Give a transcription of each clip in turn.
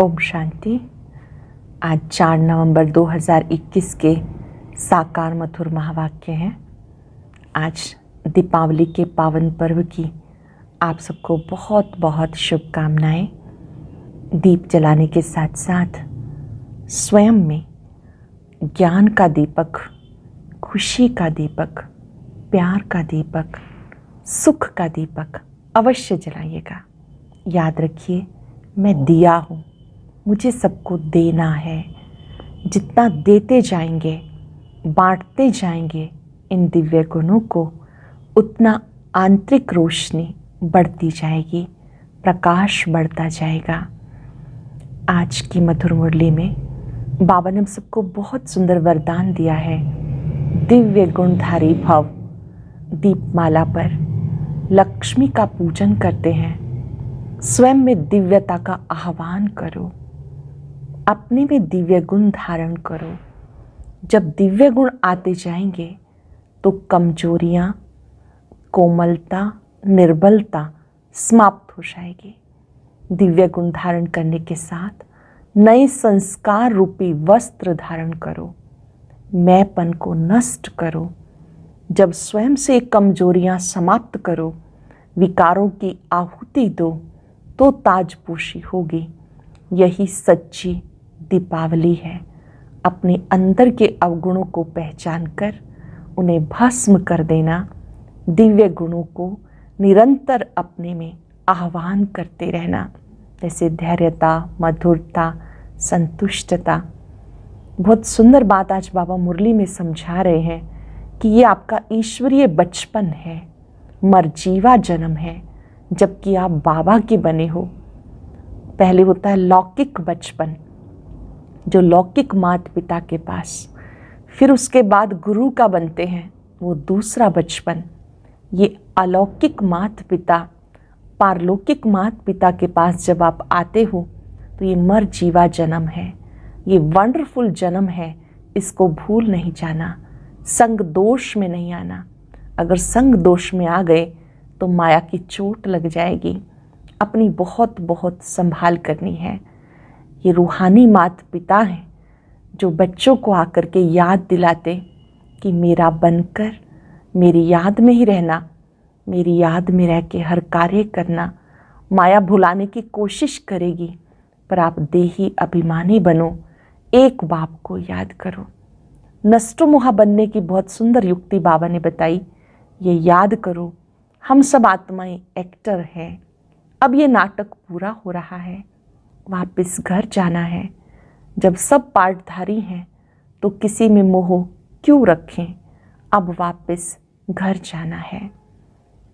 ओम शांति। आज 4 नवंबर 2021 के साकार मधुर महावाक्य हैं। आज दीपावली के पावन पर्व की आप सबको बहुत बहुत शुभकामनाएं। दीप जलाने के साथ साथ स्वयं में ज्ञान का दीपक, खुशी का दीपक, प्यार का दीपक, सुख का दीपक अवश्य जलाइएगा। याद रखिए, मैं दिया हूँ, मुझे सबको देना है। जितना देते जाएंगे, बांटते जाएंगे इन दिव्य गुणों को, उतना आंतरिक रोशनी बढ़ती जाएगी, प्रकाश बढ़ता जाएगा। आज की मधुर मुरली में बाबा ने हम सबको बहुत सुंदर वरदान दिया है। दिव्य गुणधारी भव। दीपमाला पर लक्ष्मी का पूजन करते हैं। स्वयं में दिव्यता का आह्वान करो, अपने में दिव्य गुण धारण करो। जब दिव्य गुण आते जाएंगे तो कमजोरियां, कोमलता, निर्बलता समाप्त हो जाएगी। दिव्य गुण धारण करने के साथ नए संस्कार रूपी वस्त्र धारण करो। मैंपन को नष्ट करो। जब स्वयं से कमजोरियां समाप्त करो, विकारों की आहुति दो, तो ताजपोशी होगी। यही सच्ची दीपावली है। अपने अंदर के अवगुणों को पहचान कर उन्हें भस्म कर देना, दिव्य गुणों को निरंतर अपने में आह्वान करते रहना, जैसे धैर्यता, मधुरता, संतुष्टता। बहुत सुंदर बात आज बाबा मुरली में समझा रहे हैं कि ये आपका ईश्वरीय बचपन है, मरजीवा जन्म है, जबकि आप बाबा के बने हो। पहले होता है लौकिक बचपन, जो लौकिक माता पिता के पास, फिर उसके बाद गुरु का बनते हैं, वो दूसरा बचपन। ये अलौकिक माता पिता, पारलौकिक माता पिता के पास जब आप आते हो तो ये मरजीवा जन्म है, ये वंडरफुल जन्म है। इसको भूल नहीं जाना, संग दोष में नहीं आना। अगर संग दोष में आ गए तो माया की चोट लग जाएगी। अपनी बहुत बहुत संभाल करनी है। ये रूहानी माता पिता हैं जो बच्चों को आकर के याद दिलाते कि मेरा बनकर मेरी याद में ही रहना, मेरी याद में रह के हर कार्य करना। माया भुलाने की कोशिश करेगी, पर आप देही अभिमानी बनो, एक बाप को याद करो। नष्टो मोहा बनने की बहुत सुंदर युक्ति बाबा ने बताई। ये याद करो, हम सब आत्माएं एक्टर हैं। अब ये नाटक पूरा हो रहा है, वापस घर जाना है। जब सब पार्टधारी हैं तो किसी में मोह क्यों रखें। अब वापस घर जाना है।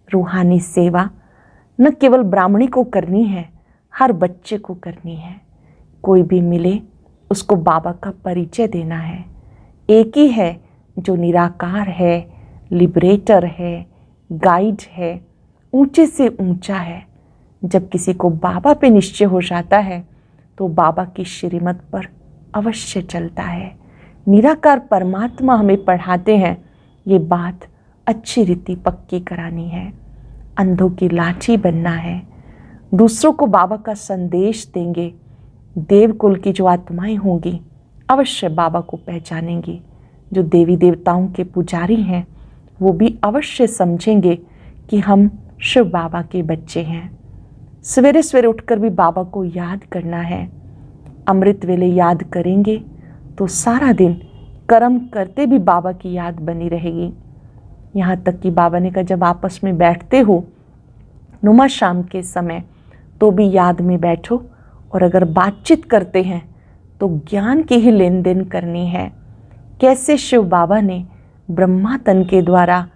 रूहानी सेवा न केवल ब्राह्मणी को करनी है, हर बच्चे को करनी है। कोई भी मिले उसको बाबा का परिचय देना है। एक ही है जो निराकार है, लिबरेटर है, गाइड है, ऊंचे से ऊंचा है। जब किसी को बाबा पे निश्चय हो जाता है तो बाबा की श्रीमत पर अवश्य चलता है। निराकार परमात्मा हमें पढ़ाते हैं, ये बात अच्छी रीति पक्की करानी है। अंधों की लाठी बनना है। दूसरों को बाबा का संदेश देंगे। देवकुल की जो आत्माएं होंगी अवश्य बाबा को पहचानेंगी। जो देवी देवताओं के पुजारी हैं वो भी अवश्य समझेंगे कि हम शिव बाबा के बच्चे हैं। सवेरे सवेरे उठकर भी बाबा को याद करना है। अमृत वेले याद करेंगे तो सारा दिन कर्म करते भी बाबा की याद बनी रहेगी। यहाँ तक कि बाबा ने कहा, जब आपस में बैठते हो नुमा शाम के समय तो भी याद में बैठो, और अगर बातचीत करते हैं तो ज्ञान की ही लेन देन करनी है। कैसे शिव बाबा ने ब्रह्मा तन के द्वारा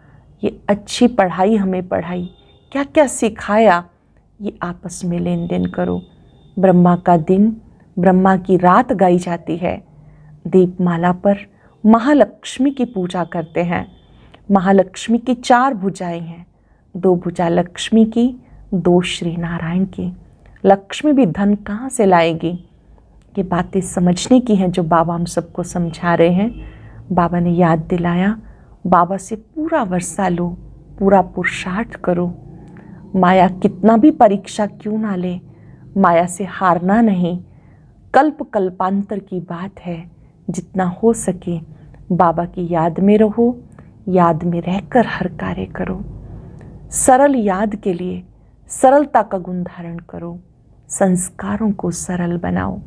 ये अच्छी पढ़ाई हमें पढ़ाई, क्या क्या सिखाया, ये आपस में लेन देन करो। ब्रह्मा का दिन, ब्रह्मा की रात गाई जाती है। दीपमाला पर महालक्ष्मी की पूजा करते हैं। महालक्ष्मी की 4 भुजाएं हैं, 2 भुजा लक्ष्मी की, 2 श्री नारायण की। लक्ष्मी भी धन कहाँ से लाएगी, ये बातें समझने की हैं जो बाबा हम सबको समझा रहे हैं। बाबा ने याद दिलाया, बाबा से पूरा वर्षा लो, पूरा पुरुषार्थ करो। माया कितना भी परीक्षा क्यों ना ले, माया से हारना नहीं, कल्प कल्पांतर की बात है। जितना हो सके बाबा की याद में रहो, याद में रहकर हर कार्य करो। सरल याद के लिए सरलता का गुण धारण करो, संस्कारों को सरल बनाओ।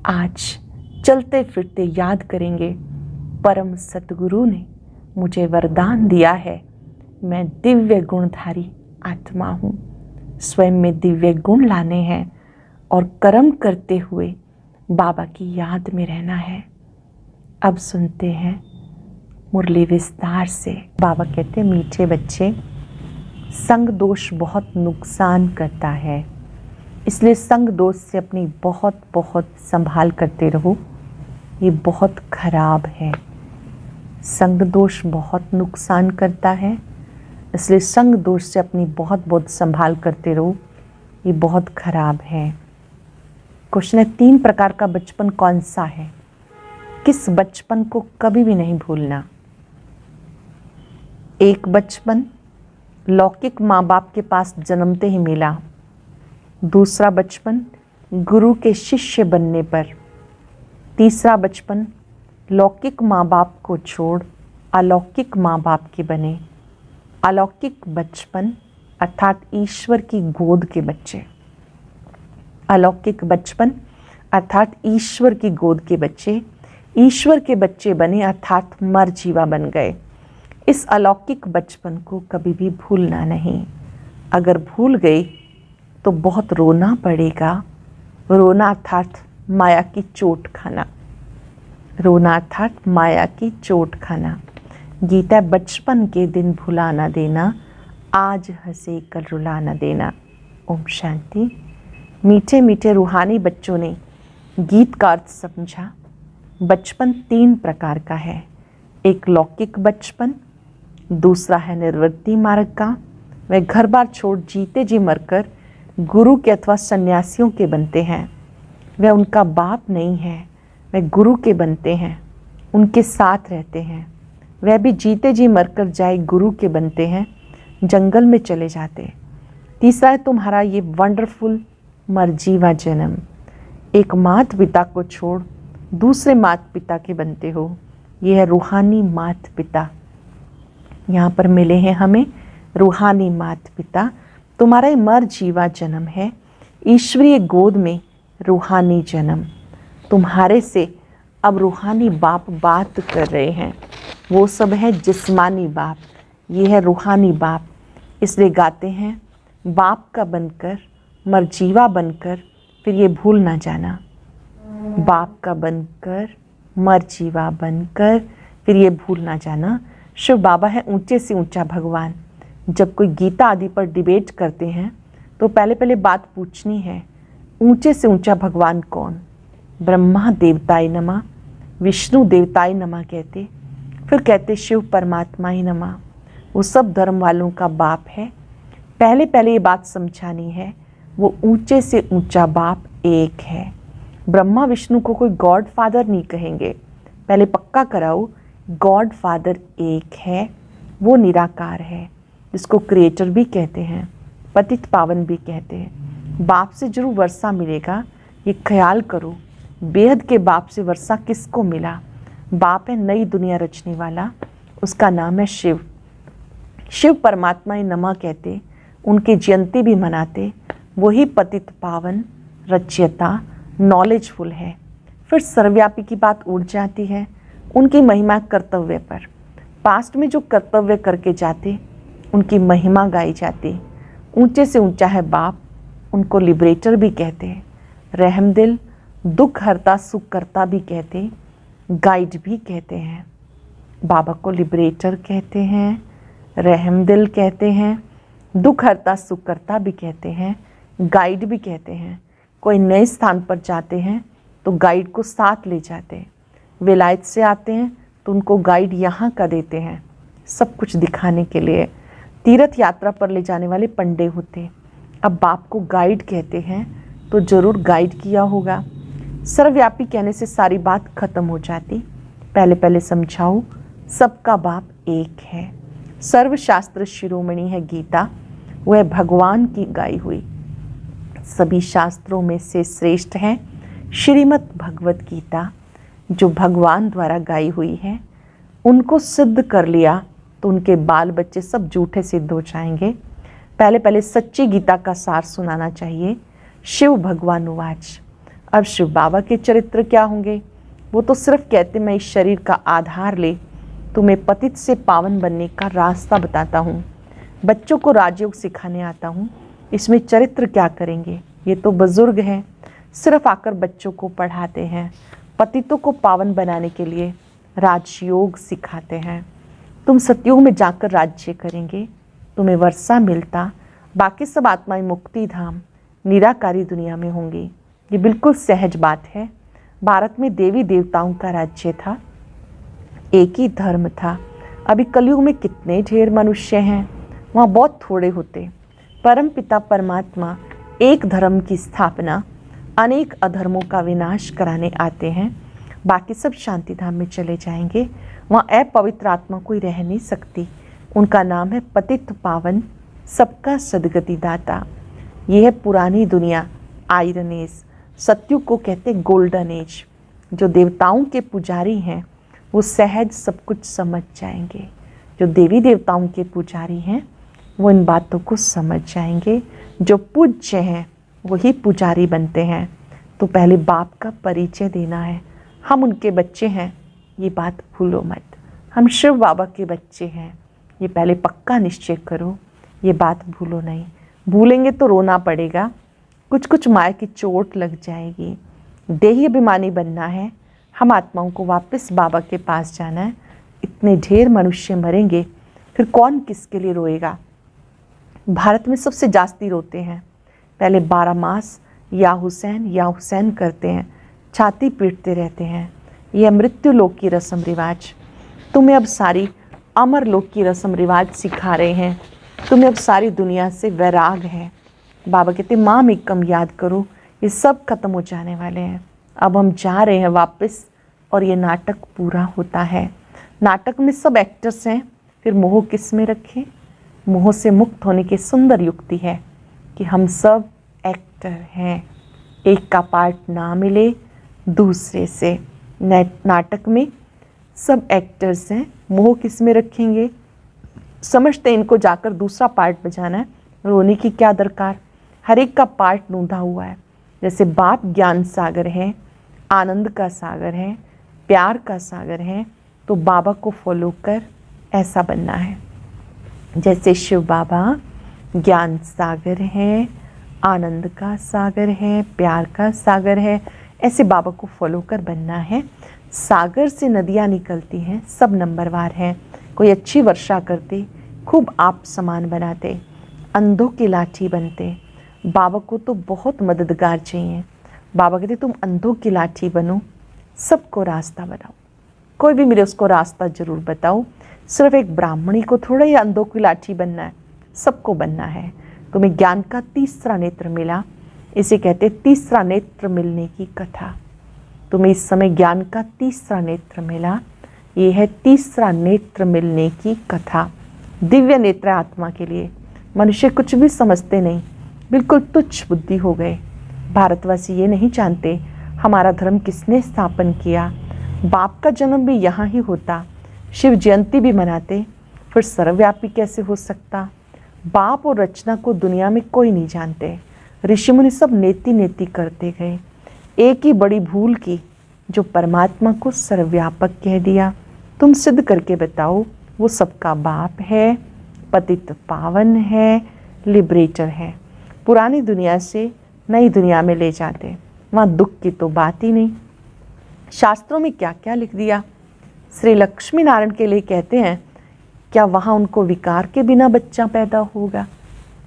आज चलते फिरते याद करेंगे, परम सतगुरु ने मुझे वरदान दिया है, मैं दिव्य गुणधारी आत्मा हूँ। स्वयं में दिव्य गुण लाने हैं और कर्म करते हुए बाबा की याद में रहना है। अब सुनते हैं मुरली विस्तार से। बाबा कहते हैं, मीठे बच्चे, संग दोष बहुत नुकसान करता है, इसलिए संग दोष से अपनी बहुत बहुत संभाल करते रहो। ये बहुत खराब है। संग दोष बहुत नुकसान करता है, इसलिए संग दोष से अपनी बहुत बहुत संभाल करते रहो। ये बहुत खराब है। क्वेश्चन है, 3 प्रकार का बचपन कौन सा है? किस बचपन को कभी भी नहीं भूलना? एक बचपन लौकिक माँ बाप के पास जन्मते ही मिला। दूसरा बचपन गुरु के शिष्य बनने पर। तीसरा बचपन लौकिक माँ बाप को छोड़ अलौकिक माँ बाप के बने। अलौकिक बचपन अर्थात ईश्वर की गोद के बच्चे। अलौकिक बचपन अर्थात ईश्वर की गोद के बच्चे। ईश्वर के बच्चे बने अर्थात मरजीवा बन गए। इस अलौकिक बचपन को कभी भी भूलना नहीं। अगर भूल गए तो बहुत रोना पड़ेगा। रोना अर्थात माया की चोट खाना। रोना अर्थात माया की चोट खाना। गीता, बचपन के दिन भुला ना देना, आज हंसे कल रुला ना देना। ओम शांति। मीठे मीठे रूहानी बच्चों ने गीत का अर्थ समझा। बचपन 3 प्रकार का है। एक लौकिक बचपन, दूसरा है निर्वृत्ति मार्ग का, वह घर बार छोड़ जीते जी मरकर गुरु के अथवा सन्यासियों के बनते हैं। वह उनका बाप नहीं है, वह गुरु के बनते हैं, उनके साथ रहते हैं। वह भी जीते जी मरकर जाए गुरु के बनते हैं, जंगल में चले जाते। तीसरा है तुम्हारा ये वंडरफुल मरजीवा जन्म। एक माता पिता को छोड़ दूसरे माता पिता के बनते हो। ये है रूहानी माता पिता। यहाँ पर मिले हैं हमें रूहानी माता पिता। तुम्हारा ये मरजीवा जन्म है, ईश्वरीय गोद में रूहानी जन्म। तुम्हारे से अब रूहानी बाप बात कर रहे हैं। वो सब है जिस्मानी बाप, ये है रूहानी बाप। इसलिए गाते हैं, बाप का बनकर मरजीवा बनकर फिर ये भूल ना जाना। बाप का बनकर मरजीवा बनकर फिर ये भूल ना जाना। शिव बाबा है ऊंचे से ऊंचा भगवान। जब कोई गीता आदि पर डिबेट करते हैं तो पहले पहले बात पूछनी है, ऊंचे से ऊंचा भगवान कौन? ब्रह्मा देवताय नमः, विष्णु देवताय नमः कहते, फिर कहते शिव परमात्मा ही नमः। वो सब धर्म वालों का बाप है। पहले पहले ये बात समझानी है, वो ऊंचे से ऊंचा बाप एक है। ब्रह्मा विष्णु को कोई गॉड फादर नहीं कहेंगे। पहले पक्का कराओ, गॉड फादर एक है, वो निराकार है, जिसको क्रिएटर भी कहते हैं, पतित पावन भी कहते हैं। बाप से जरूर वर्षा मिलेगा, ये ख्याल करो। बेहद के बाप से वर्षा किसको मिला? बाप है नई दुनिया रचने वाला, उसका नाम है शिव। शिव परमात्मा ही नमः कहते, उनकी जयंती भी मनाते। वही पतित पावन रचयिता नॉलेजफुल है। फिर सर्वव्यापी की बात उड़ जाती है उनकी महिमा कर्तव्य पर। पास्ट में जो कर्तव्य करके जाते उनकी महिमा गाई जाती। ऊंचे से ऊंचा है बाप, उनको लिबरेटर भी कहते, रहमदिल, दुख हरता सुख करता भी कहते, गाइड भी कहते हैं। बाबा को लिबरेटर कहते हैं, रहमदिल कहते हैं, दुख हरता सुख करता भी कहते हैं, गाइड भी कहते हैं। कोई नए स्थान पर जाते हैं तो गाइड को साथ ले जाते हैं। विलायत से आते हैं तो उनको गाइड यहाँ का देते हैं, सब कुछ दिखाने के लिए। तीर्थ यात्रा पर ले जाने वाले पंडे होते। अब बाप को गाइड कहते हैं तो ज़रूर गाइड किया होगा। सर्वव्यापी कहने से सारी बात खत्म हो जाती। पहले पहले समझाओ, सबका बाप एक है। सर्वशास्त्र शिरोमणि है गीता, वह भगवान की गाई हुई, सभी शास्त्रों में से श्रेष्ठ है, श्रीमद् भगवत गीता जो भगवान द्वारा गाई हुई है, उनको सिद्ध कर लिया तो उनके बाल बच्चे सब झूठे सिद्ध हो जाएंगे। पहले पहले सच्ची गीता का सार सुनाना चाहिए। शिव भगवान उवाच। अब शिव बाबा के चरित्र क्या होंगे? वो तो सिर्फ कहते मैं इस शरीर का आधार ले तुम्हें पतित से पावन बनने का रास्ता बताता हूँ, बच्चों को राजयोग सिखाने आता हूँ। इसमें चरित्र क्या करेंगे? ये तो बुजुर्ग हैं, सिर्फ आकर बच्चों को पढ़ाते हैं, पतितों को पावन बनाने के लिए राजयोग सिखाते हैं। तुम सतयुग में जाकर राज्य करेंगे, तुम्हें वर्षा मिलता, बाकी सब आत्माएं मुक्ति धाम निराकारी दुनिया में होंगी। ये बिल्कुल सहज बात है। भारत में देवी देवताओं का राज्य था, एक ही धर्म था। अभी कलयुग में कितने ढेर मनुष्य हैं, वहाँ बहुत थोड़े होते। परम पिता परमात्मा एक धर्म की स्थापना, अनेक अधर्मों का विनाश कराने आते हैं। बाकी सब शांति धाम में चले जाएंगे, वहाँ अपवित्र आत्मा कोई रह नहीं सकती। उनका नाम है पतित पावन, सबका सदगति दाता। ये है पुरानी दुनिया, आयरन एज। सत्युग को कहते गोल्डन एज। जो देवताओं के पुजारी हैं वो सहज सब कुछ समझ जाएंगे। जो देवी देवताओं के पुजारी हैं वो इन बातों को समझ जाएंगे। जो पूज्य हैं वही पुजारी बनते हैं। तो पहले बाप का परिचय देना है। हम उनके बच्चे हैं, ये बात भूलो मत। हम शिव बाबा के बच्चे हैं, ये पहले पक्का निश्चय करो। ये बात भूलो नहीं, भूलेंगे तो रोना पड़ेगा, कुछ कुछ माया की चोट लग जाएगी। देही अभिमानी बनना है, हम आत्माओं को वापस बाबा के पास जाना है। इतने ढेर मनुष्य मरेंगे, फिर कौन किसके लिए रोएगा? भारत में सबसे जास्ती रोते हैं। पहले 12 मास या हुसैन करते हैं, छाती पीटते रहते हैं। यह मृत्यु लोक की रस्म रिवाज। तुम्हें अब सारी अमर लोक की रस्म रिवाज सिखा रहे हैं। तुम्हें अब सारी दुनिया से वैराग है। बाबा कहते माम एकम याद करो, ये सब खत्म हो जाने वाले हैं। अब हम जा रहे हैं वापस और ये नाटक पूरा होता है। नाटक में सब एक्टर्स हैं, फिर मोह किस में रखें? मोह से मुक्त होने की सुंदर युक्ति है कि हम सब एक्टर हैं। एक का पार्ट ना मिले दूसरे से। नाटक में सब एक्टर्स हैं, मोह किस में रखेंगे? समझते इनको जाकर दूसरा पार्ट बजाना है, रोने की क्या दरकार? हर एक का पार्ट ढूंढा हुआ है। जैसे बाप ज्ञान सागर है, आनंद का सागर है, प्यार का सागर है, तो बाबा को फॉलो कर ऐसा बनना है। जैसे शिव बाबा ज्ञान सागर है, आनंद का सागर है, प्यार का सागर है, ऐसे बाबा को फॉलो कर बनना है। सागर से नदियाँ निकलती हैं, सब नंबरवार हैं। कोई अच्छी वर्षा करते, खूब आप समान बनाते, अंधों की लाठी बनते। बाबा को तो बहुत मददगार चाहिए। बाबा कहते तुम अंधों की लाठी बनो, सबको रास्ता बनाओ। कोई भी मिले उसको रास्ता जरूर बताओ। सिर्फ एक ब्राह्मणी को थोड़ा ही अंधों की लाठी बनना है, सबको बनना है। तुम्हें ज्ञान का तीसरा नेत्र मिला, इसे कहते तीसरा नेत्र मिलने की कथा। तुम्हें इस समय ज्ञान का तीसरा नेत्र मिला, ये है तीसरा नेत्र मिलने की कथा। दिव्य नेत्र आत्मा के लिए। मनुष्य कुछ भी समझते नहीं, बिल्कुल तुच्छ बुद्धि हो गए। भारतवासी ये नहीं जानते हमारा धर्म किसने स्थापन किया। बाप का जन्म भी यहाँ ही होता, शिव जयंती भी मनाते, फिर सर्वव्यापी कैसे हो सकता? बाप और रचना को दुनिया में कोई नहीं जानते। ऋषि मुनि सब नेति नेति करते गए, एक ही बड़ी भूल की, जो परमात्मा को सर्वव्यापक कह दिया। तुम सिद्ध करके बताओ वो सबका बाप है, पतित पावन है, लिबरेटर है। पुरानी दुनिया से नई दुनिया में ले जाते, वहाँ दुख की तो बात ही नहीं। शास्त्रों में क्या क्या लिख दिया। श्री लक्ष्मी नारायण के लिए कहते हैं, क्या वहाँ उनको विकार के बिना बच्चा पैदा होगा?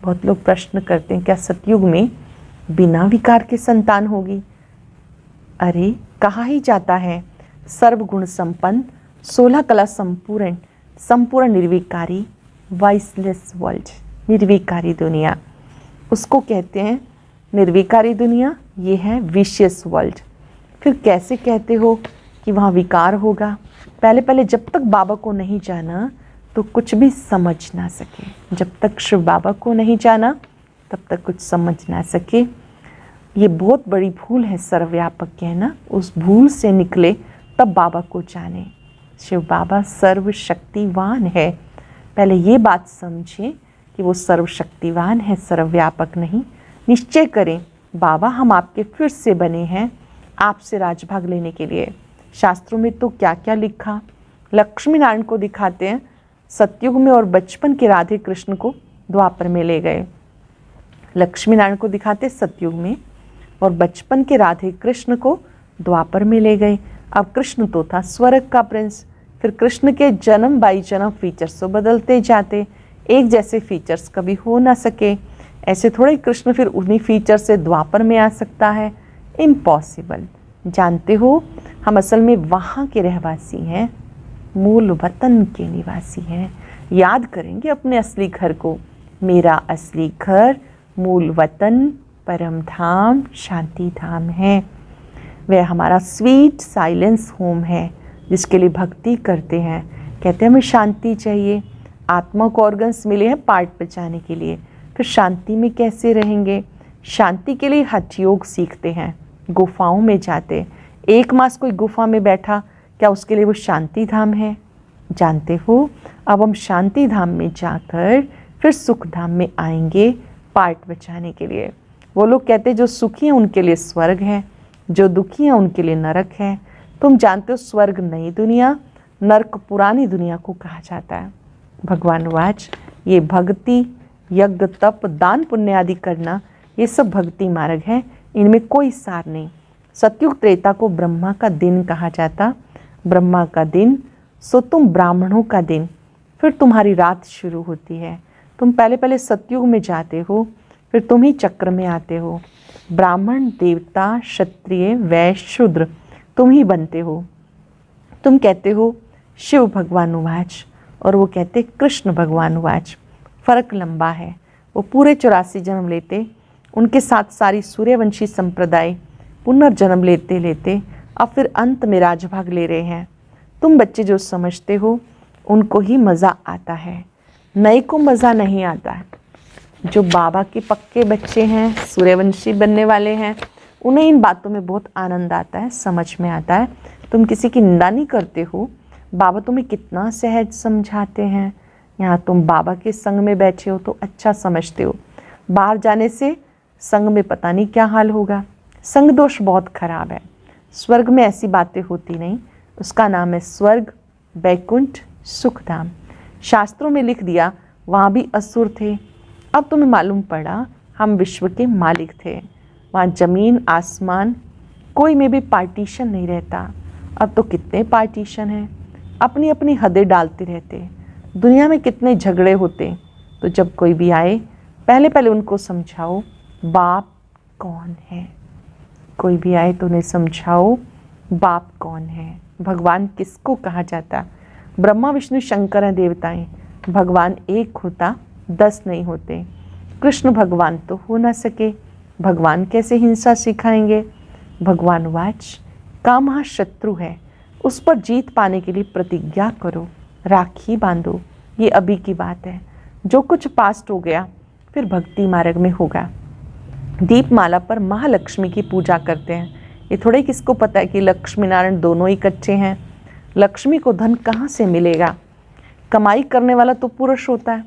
बहुत लोग प्रश्न करते हैं, क्या सतयुग में बिना विकार के संतान होगी? अरे कहा ही जाता है, सर्वगुण संपन्न, 16 कला संपूर्ण, संपूर्ण निर्विकारी, वाइसलेस वर्ल्ड, निर्विकारी दुनिया, उसको कहते हैं निर्विकारी दुनिया। ये है विशियस वर्ल्ड। फिर कैसे कहते हो कि वहाँ विकार होगा? पहले पहले जब तक बाबा को नहीं जाना तो कुछ भी समझ ना सके। जब तक शिव बाबा को नहीं जाना तब तक कुछ समझ ना सके। ये बहुत बड़ी भूल है सर्वव्यापक कहना। उस भूल से निकले तब बाबा को जाने। शिव बाबा सर्वशक्तिवान है। पहले ये बात समझें कि वो सर्वशक्तिवान है, सर्वव्यापक नहीं। निश्चय करें बाबा हम आपके फिर से बने हैं आपसे राजभाग लेने के लिए। शास्त्रों में तो क्या क्या लिखा। लक्ष्मी नारायण को दिखाते हैं सतयुग में और बचपन के राधे कृष्ण को द्वापर में ले गए। लक्ष्मी नारायण को दिखाते सतयुग में और बचपन के राधे कृष्ण को द्वापर में ले गए। अब कृष्ण तो था स्वर्ग का प्रिंस। फिर कृष्ण के जन्म बाई जन्म फीचर्स तो बदलते जाते, एक जैसे फीचर्स कभी हो ना सके। ऐसे थोड़े कृष्ण फिर उन्हीं फीचर से द्वापर में आ सकता है, इम्पॉसिबल। जानते हो हम असल में वहाँ के रहवासी हैं, मूल वतन के निवासी हैं। याद करेंगे अपने असली घर को। मेरा असली घर मूल वतन परम धाम शांति धाम है। वह हमारा स्वीट साइलेंस होम है जिसके लिए भक्ति करते हैं। कहते हैं हमें शांति चाहिए। आत्मा को ऑर्गन्स मिले हैं पार्ट बचाने के लिए, फिर शांति में कैसे रहेंगे। शांति के लिए हठ योग सीखते हैं, गुफाओं में जाते। 1 मास कोई गुफा में बैठा, क्या उसके लिए वो शांति धाम है? जानते हो अब हम शांति धाम में जाकर फिर सुख धाम में आएंगे पार्ट बचाने के लिए। वो लोग कहते हैं जो सुखी हैं उनके लिए स्वर्ग है, जो दुखी हैं उनके लिए नरक है। तुम जानते हो स्वर्ग नई दुनिया, नरक पुरानी दुनिया को कहा जाता है। भगवान वाच ये भक्ति यज्ञ तप दान पुण्य आदि करना ये सब भक्ति मार्ग है, इनमें कोई सार नहीं। सतयुग त्रेता को ब्रह्मा का दिन कहा जाता। ब्रह्मा का दिन सो तुम ब्राह्मणों का दिन, फिर तुम्हारी रात शुरू होती है। तुम पहले पहले सतयुग में जाते हो, फिर तुम ही चक्र में आते हो। ब्राह्मण देवता क्षत्रिय वैश्य शूद्र तुम ही बनते हो। तुम कहते हो शिव भगवान उवाच और वो कहते कृष्ण भगवान उवाच। फर्क लंबा है। वो पूरे 84 जन्म लेते, उनके साथ सारी सूर्यवंशी संप्रदाय पुनर्जन्म लेते लेते अब फिर अंत में राजभाग ले रहे हैं। तुम बच्चे जो समझते हो उनको ही मज़ा आता है, नए को मज़ा नहीं आता है। जो बाबा के पक्के बच्चे हैं, सूर्यवंशी बनने वाले हैं, उन्हें इन बातों में बहुत आनंद आता है, समझ में आता है। तुम किसी की निंदा नहीं करते हो, बाबा तुम्हें कितना सहज समझाते हैं। यहाँ तुम बाबा के संग में बैठे हो तो अच्छा समझते हो, बाहर जाने से संग में पता नहीं क्या हाल होगा। संग दोष बहुत खराब है। स्वर्ग में ऐसी बातें होती नहीं, उसका नाम है स्वर्ग, बैकुंठ, सुखधाम। शास्त्रों में लिख दिया वहाँ भी असुर थे। अब तुम्हें मालूम पड़ा हम विश्व के मालिक थे। वहाँ ज़मीन आसमान कोई में भी पार्टीशन नहीं रहता। अब तो कितने पार्टीशन हैं, अपनी अपनी हदें डालते रहते। दुनिया में कितने झगड़े होते। तो जब कोई भी आए पहले पहले उनको समझाओ बाप कौन है। कोई भी आए तो उन्हें समझाओ बाप कौन है, भगवान किसको कहा जाता। ब्रह्मा विष्णु शंकर हैं देवताएं, भगवान एक होता 10 नहीं होते। कृष्ण भगवान तो हो ना सके, भगवान कैसे हिंसा सिखाएंगे। भगवान वाच काम शत्रु है, उस पर जीत पाने के लिए प्रतिज्ञा करो, राखी बांधो। ये अभी की बात है, जो कुछ पास्ट हो गया फिर भक्ति मार्ग में होगा। दीपमाला पर महालक्ष्मी की पूजा करते हैं। ये थोड़े किसको पता है कि लक्ष्मी नारायण दोनों इकट्ठे हैं। लक्ष्मी को धन कहाँ से मिलेगा? कमाई करने वाला तो पुरुष होता है।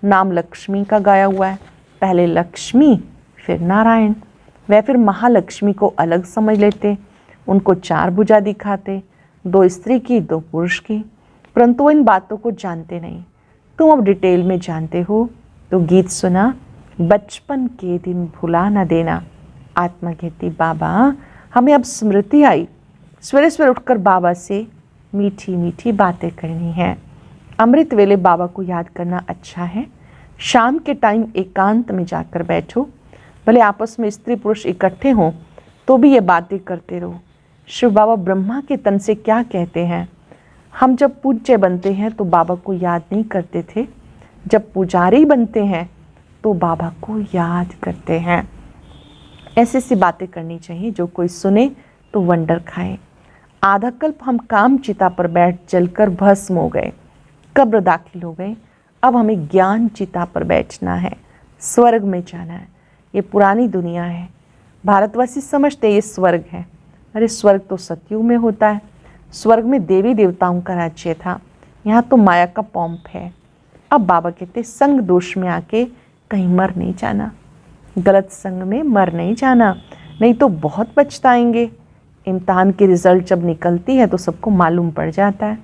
नाम लक्ष्मी का गाया हुआ है, पहले लक्ष्मी फिर नारायण। वह फिर महालक्ष्मी को अलग समझ लेते, उनको 4 भुजा दिखाते, 2 स्त्री की 2 पुरुष की, परंतु वो इन बातों को जानते नहीं। तुम अब डिटेल में जानते हो तो गीत सुना, बचपन के दिन भुला न देना। आत्मा कहती बाबा हमें अब स्मृति आई, सवेरे सवेरे उठकर बाबा से मीठी मीठी बातें करनी है। अमृत वेले बाबा को याद करना अच्छा है। शाम के टाइम एकांत में जाकर बैठो, भले आपस में स्त्री पुरुष इकट्ठे हों तो भी ये बातें करते रहो। शिव बाबा ब्रह्मा के तन से क्या कहते हैं। हम जब पूज्य बनते हैं तो बाबा को याद नहीं करते थे, जब पुजारी बनते हैं तो बाबा को याद करते हैं। ऐसी सी बातें करनी चाहिए जो कोई सुने तो वंडर खाए। आधा कल्प हम काम चिता पर बैठ जलकर भस्म हो गए, कब्र दाखिल हो गए। अब हमें ज्ञान चिता पर बैठना है, स्वर्ग में जाना है। ये पुरानी दुनिया है, भारतवासी समझते ये स्वर्ग है। अरे स्वर्ग तो सतयुग में होता है, स्वर्ग में देवी देवताओं का राज्य था, यहाँ तो माया का पॉम्प है। अब बाबा कहते संग दोष में आके कहीं मर नहीं जाना, गलत संग में मर नहीं जाना, नहीं तो बहुत पछताएंगे। इम्तहान की रिजल्ट जब निकलती है तो सबको मालूम पड़ जाता है।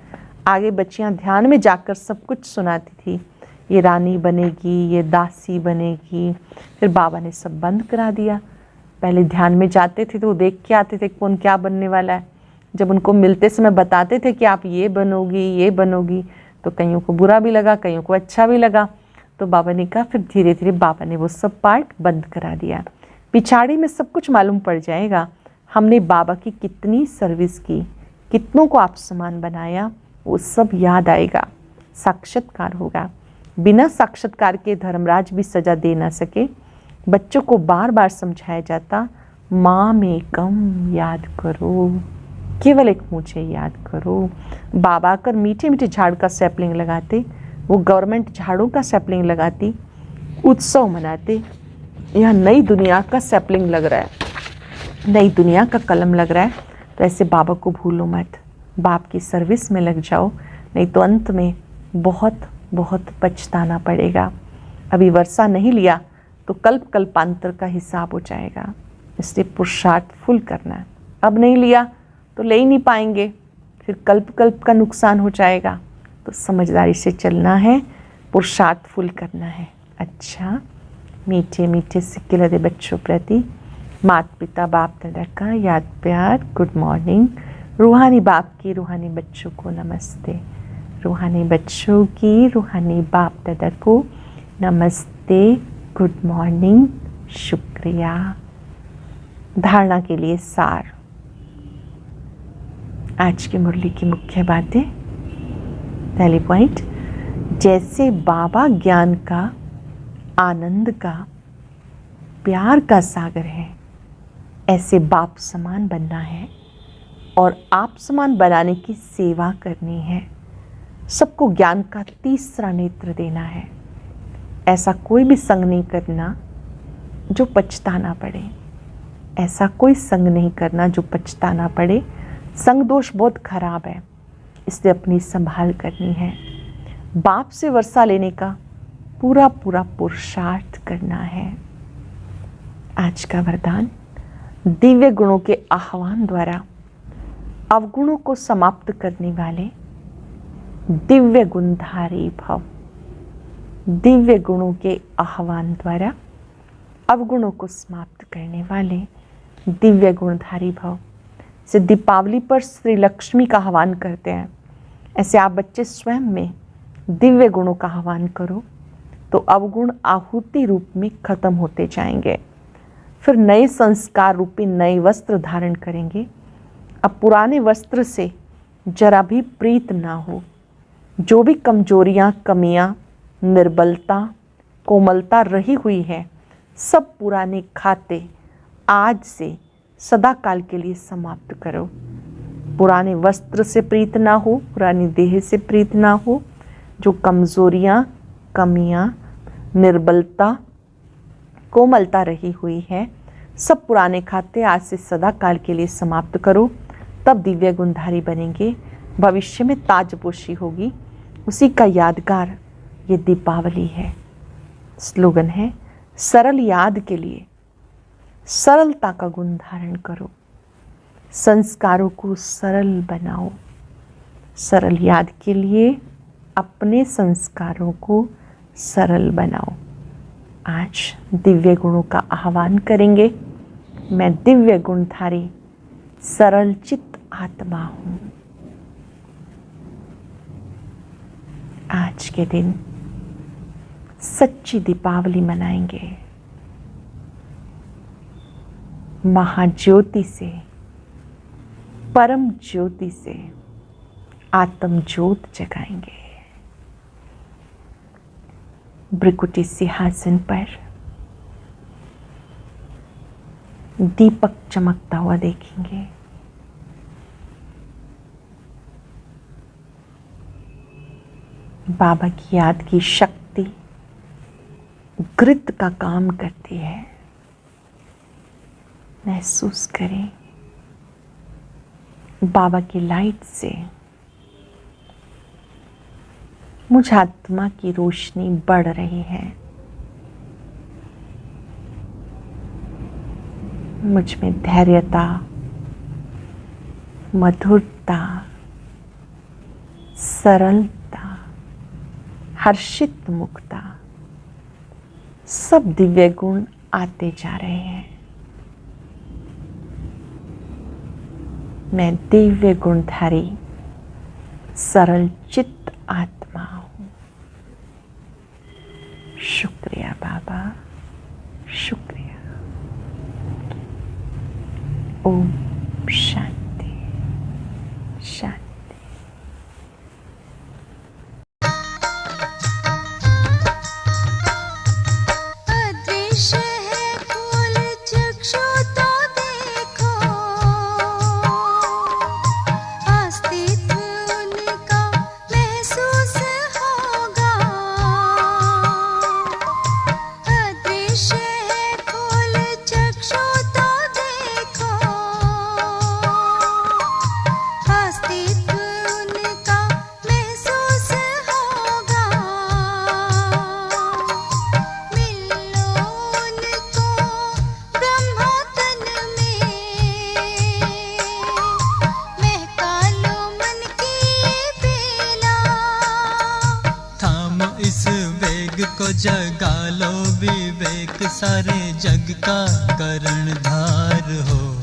आगे बच्चियां ध्यान में जाकर सब कुछ सुनाती थी, ये रानी बनेगी, ये दासी बनेगी। फिर बाबा ने सब बंद करा दिया। पहले ध्यान में जाते थे तो देख के आते थे कौन क्या बनने वाला है। जब उनको मिलते समय बताते थे कि आप ये बनोगी, ये बनोगी, तो कईयों को बुरा भी लगा, कईयों को अच्छा भी लगा। तो बाबा ने कहा, फिर धीरे धीरे बाबा ने वो सब पार्ट बंद करा दिया। पिछाड़ी में सब कुछ मालूम पड़ जाएगा, हमने बाबा की कितनी सर्विस की, कितनों को आप समान बनाया, वो सब याद आएगा, साक्षात्कार होगा। बिना साक्षात्कार के धर्मराज भी सजा दे ना सके। बच्चों को बार बार समझाया जाता, माँ में कम याद करो, केवल एक मुझे याद करो। बाबा आकर मीठे मीठे झाड़ का सैपलिंग लगाते, वो गवर्नमेंट झाड़ों का सैपलिंग लगाती, उत्सव मनाते। यहाँ नई दुनिया का सैपलिंग लग रहा है, नई दुनिया का कलम लग रहा है। तो ऐसे बाबा को भूलो मत, बाप की सर्विस में लग जाओ, नहीं तो अंत में बहुत बहुत पछताना पड़ेगा। अभी वर्षा नहीं लिया तो कल्प कल्पांतर का हिसाब हो जाएगा, इसलिए पुरुषार्थ फुल करना है। अब नहीं लिया तो ले ही नहीं पाएंगे, फिर कल्प कल्प का नुकसान हो जाएगा। तो समझदारी से चलना है, पुरुषार्थ फुल करना है। अच्छा, मीठे मीठे सिक्के लदे बच्चों प्रति माता पिता बाप दादा का याद प्यार, गुड मॉर्निंग। रूहानी बाप की रूहानी बच्चों को नमस्ते, रूहानी बच्चों की रूहानी बाप दादा को नमस्ते, गुड मॉर्निंग, शुक्रिया। धारणा के लिए सार, आज की मुरली की मुख्य बातें। पहली पॉइंट, जैसे बाबा ज्ञान का, आनंद का, प्यार का सागर है, ऐसे बाप समान बनना है और आप समान बनाने की सेवा करनी है। सबको ज्ञान का तीसरा नेत्र देना है। ऐसा कोई भी संग नहीं करना जो पछताना पड़े, ऐसा कोई संग नहीं करना जो पछताना पड़े। संग दोष बहुत खराब है, इसलिए अपनी संभाल करनी है। बाप से वर्षा लेने का पूरा पूरा पुरुषार्थ करना है। आज का वरदान, दिव्य गुणों के आह्वान द्वारा अवगुणों को समाप्त करने वाले दिव्य गुणधारी भव। दिव्य गुणों के आह्वान द्वारा अवगुणों को समाप्त करने वाले दिव्य गुणधारी भव। से दीपावली पर श्री लक्ष्मी का आह्वान करते हैं, ऐसे आप बच्चे स्वयं में दिव्य गुणों का आह्वान करो तो अवगुण आहुति रूप में खत्म होते जाएंगे। फिर नए संस्कार रूपी नए वस्त्र धारण करेंगे। अब पुराने वस्त्र से जरा भी प्रीत ना हो। जो भी कमजोरियां, कमियां, निर्बलता, कोमलता रही हुई है, सब पुराने खाते आज से सदा काल के लिए समाप्त करो। पुराने वस्त्र से प्रीत ना हो, पुरानी देह से प्रीत ना हो। जो कमजोरियां, कमियां, निर्बलता, कोमलता रही हुई है, सब पुराने खाते आज से सदा काल के लिए समाप्त करो। तब दिव्य गुणधारी बनेंगे। भविष्य में ताजपोशी होगी, उसी का यादगार ये दीपावली है। स्लोगन है, सरल याद के लिए सरलता का गुण धारण करो, संस्कारों को सरल बनाओ। सरल याद के लिए अपने संस्कारों को सरल बनाओ। आज दिव्य गुणों का आह्वान करेंगे। मैं दिव्य गुणधारी सरल चित्त आत्मा हूँ। आज के दिन सच्ची दीपावली मनाएंगे। महाज्योति से, परम ज्योति से आत्म ज्योत जगाएंगे। ब्रिकुटी सिंहासन पर दीपक चमकता हुआ देखेंगे। बाबा की याद की शक्ति घृत का काम करती है। महसूस करें बाबा की लाइट से मुझ आत्मा की रोशनी बढ़ रही है। मुझ में धैर्यता, मधुरता, सरलता, हर्षित मुक्ता, सब दिव्य गुण आते जा रहे हैं। मैं दिव्य गुणधारी सरल चित्त आत्मा हूँ। शुक्रिया बाबा, शुक्रिया। ओम शांति शांति। को जगा लो विवेक, सारे जग का करणधार हो।